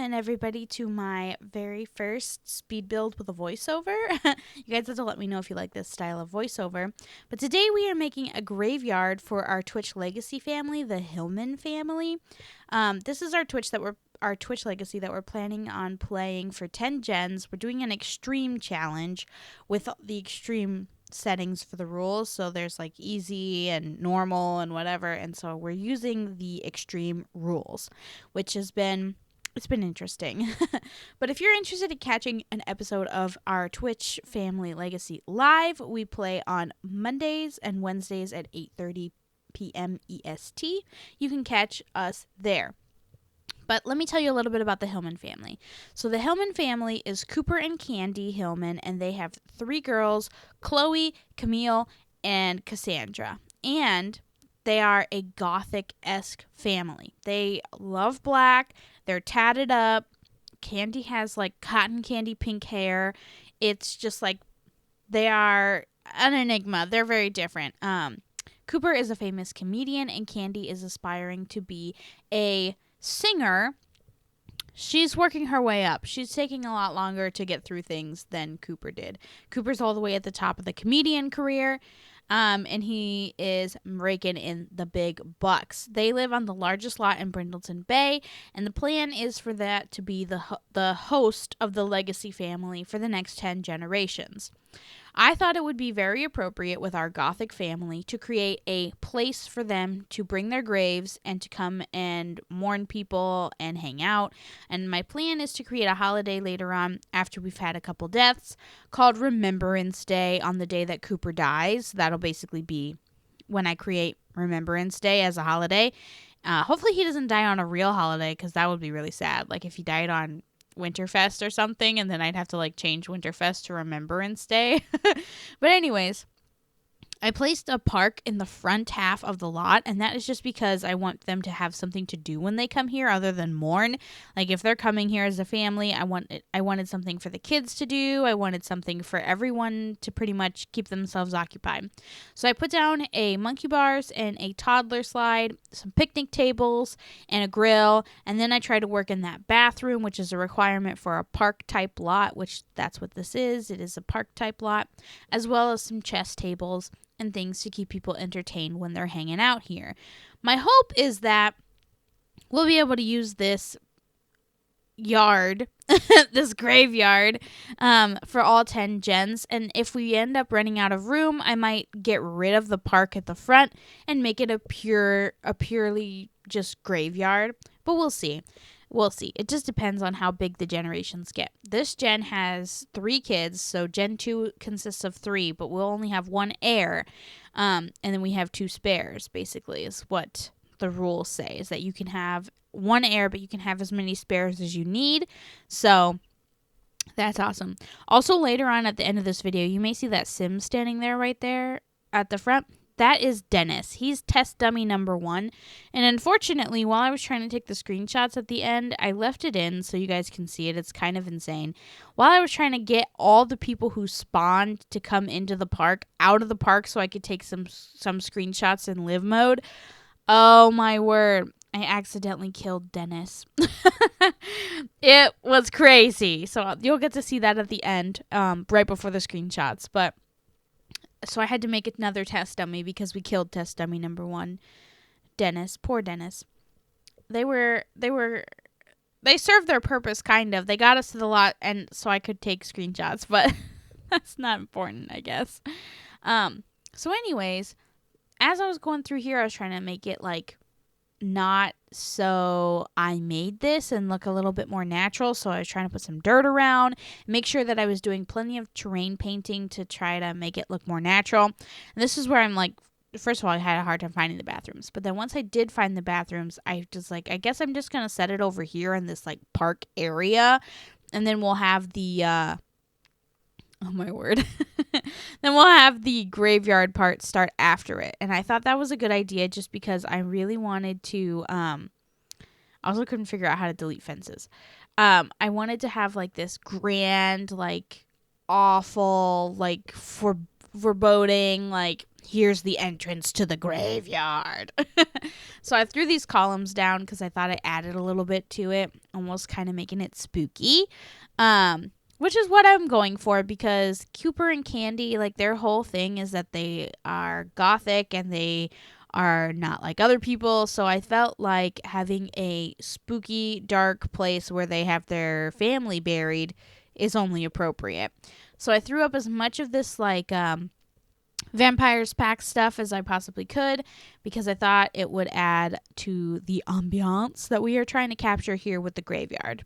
welcome everybody to my very first speed build with a voiceover. You guys have to let me know if you like this style of voiceover. But today we are making a graveyard for our Twitch Legacy family, the Hillman family. This is our Twitch Legacy that we're planning on playing for 10 gens. We're doing an extreme challenge with the extreme settings for the rules, so there's like easy and normal and whatever, and so we're using the extreme rules, which it's been interesting. But if you're interested in catching an episode of our Twitch Family Legacy live, we play on Mondays and Wednesdays at 8:30 p.m. EST. You can catch us there. But let me tell you a little bit about the Hillman family. So the Hillman family is Cooper and Candy Hillman, and they have 3 girls, Chloe, Camille, and Cassandra. And they are a gothic-esque family. They love black. They're tatted up. Candy has like cotton candy pink hair. It's just like they are an enigma. They're very different. Cooper is a famous comedian, and Candy is aspiring to be a singer. She's working her way up. She's taking a lot longer to get through things than Cooper did. Cooper's all the way at the top of the comedian career, and he is raking in the big bucks. They live on the largest lot in Brindleton Bay, and the plan is for that to be the host of the Legacy family for the next 10 generations. I thought it would be very appropriate with our Gothic family to create a place for them to bring their graves and to come and mourn people and hang out. And my plan is to create a holiday later on after we've had a couple deaths called Remembrance Day on the day that Cooper dies. That'll basically be when I create Remembrance Day as a holiday. Hopefully he doesn't die on a real holiday, because that would be really sad. Like if he died on Winterfest or something, and then I'd have to like change Winterfest to Remembrance Day. But anyways, I placed a park in the front half of the lot, and that is just because I want them to have something to do when they come here other than mourn. Like if they're coming here as a family, I wanted something for the kids to do. I wanted something for everyone to pretty much keep themselves occupied. So I put down a monkey bars and a toddler slide, some picnic tables, and a grill, and then I try to work in that bathroom, which is a requirement for a park type lot, which that's what this is. It is a park type lot, as well as some chess tables and things to keep people entertained when they're hanging out here. My hope is that we'll be able to use this yard, this graveyard, for all 10 gens. And if we end up running out of room, I might get rid of the park at the front and make it a purely just graveyard. But we'll see. We'll see. It just depends on how big the generations get. This gen has 3 kids, so Gen 2 consists of 3, but we'll only have 1 heir, and then we have 2 spares, basically, is what the rules say, is that you can have 1 heir, but you can have as many spares as you need, so that's awesome. Also, later on at the end of this video, you may see that Sim standing there right there at the front. That is Dennis. He's test dummy number 1. And unfortunately, while I was trying to take the screenshots at the end, I left it in so you guys can see it. It's kind of insane. While I was trying to get all the people who spawned to come into the park out of the park so I could take some screenshots in live mode, oh my word, I accidentally killed Dennis. It was crazy. So you'll get to see that at the end, right before the screenshots. But so I had to make another test dummy because we killed test dummy number 1, Dennis. Poor Dennis. They served their purpose, kind of. They got us to the lot, and so I could take screenshots, but that's not important, I guess. So anyways, as I was going through here, I was trying to make it like not so I made this and look a little bit more natural. So I was trying to put some dirt around, make sure that I was doing plenty of terrain painting to try to make it look more natural. And this is where I'm like, first of all, I had a hard time finding the bathrooms. But then once I did find the bathrooms, I just like, I guess I'm just going to set it over here in this like park area. And then we'll have the, oh my word. Then we'll have the graveyard part start after it. And I thought that was a good idea just because I really wanted to, I also couldn't figure out how to delete fences. I wanted to have like this grand, like awful, like foreboding, like here's the entrance to the graveyard. So I threw these columns down because I thought it added a little bit to it, almost kind of making it spooky. Which is what I'm going for, because Cooper and Candy, like, their whole thing is that they are gothic and they are not like other people. So I felt like having a spooky, dark place where they have their family buried is only appropriate. So I threw up as much of this, like, Vampires Pack stuff as I possibly could, because I thought it would add to the ambiance that we are trying to capture here with the graveyard.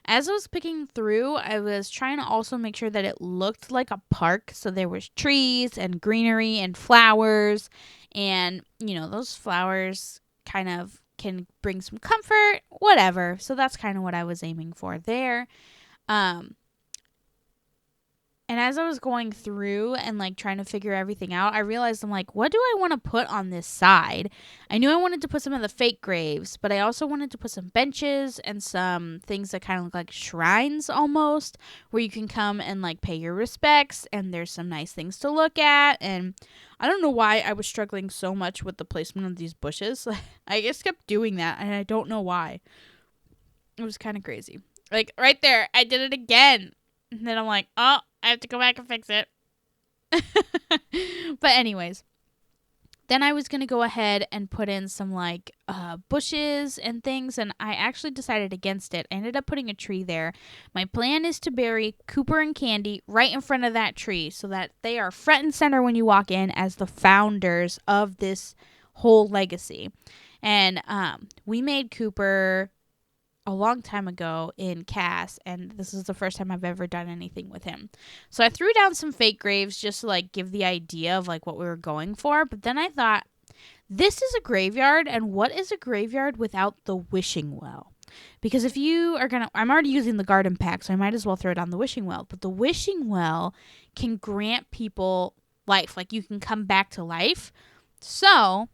As I was picking through, I was trying to also make sure that it looked like a park. So there was trees and greenery and flowers. And, those flowers kind of can bring some comfort, whatever. So that's kind of what I was aiming for there. And as I was going through and, like, trying to figure everything out, I realized, I'm like, what do I want to put on this side? I knew I wanted to put some of the fake graves, but I also wanted to put some benches and some things that kind of look like shrines almost, where you can come and, like, pay your respects, and there's some nice things to look at. And I don't know why I was struggling so much with the placement of these bushes. I just kept doing that, and I don't know why. It was kind of crazy. Like, right there, I did it again. And then I'm like, oh, I have to go back and fix it. But anyways, then I was going to go ahead and put in some, like, bushes and things, and I actually decided against it. I ended up putting a tree there. My plan is to bury Cooper and Candy right in front of that tree so that they are front and center when you walk in as the founders of this whole legacy. And we made Cooper a long time ago in Cass, and this is the first time I've ever done anything with him. So I threw down some fake graves just to, like, give the idea of, like, what we were going for. But then I thought, this is a graveyard, and what is a graveyard without the wishing well? Because if you are I'm already using the garden pack, so I might as well throw down the wishing well. But the wishing well can grant people life. Like, you can come back to life. So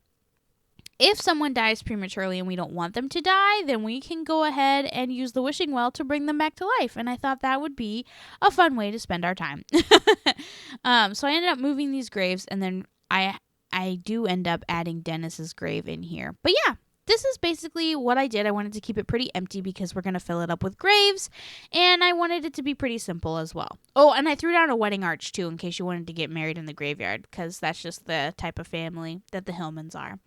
if someone dies prematurely and we don't want them to die, then we can go ahead and use the wishing well to bring them back to life. And I thought that would be a fun way to spend our time. So I ended up moving these graves, and then I do end up adding Dennis's grave in here. But yeah, this is basically what I did. I wanted to keep it pretty empty because we're going to fill it up with graves, and I wanted it to be pretty simple as well. Oh, and I threw down a wedding arch too in case you wanted to get married in the graveyard, because that's just the type of family that the Hillmans are.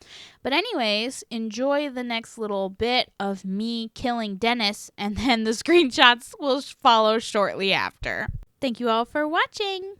But anyways, enjoy the next little bit of me killing Dennis, and then the screenshots will follow shortly after. Thank you all for watching.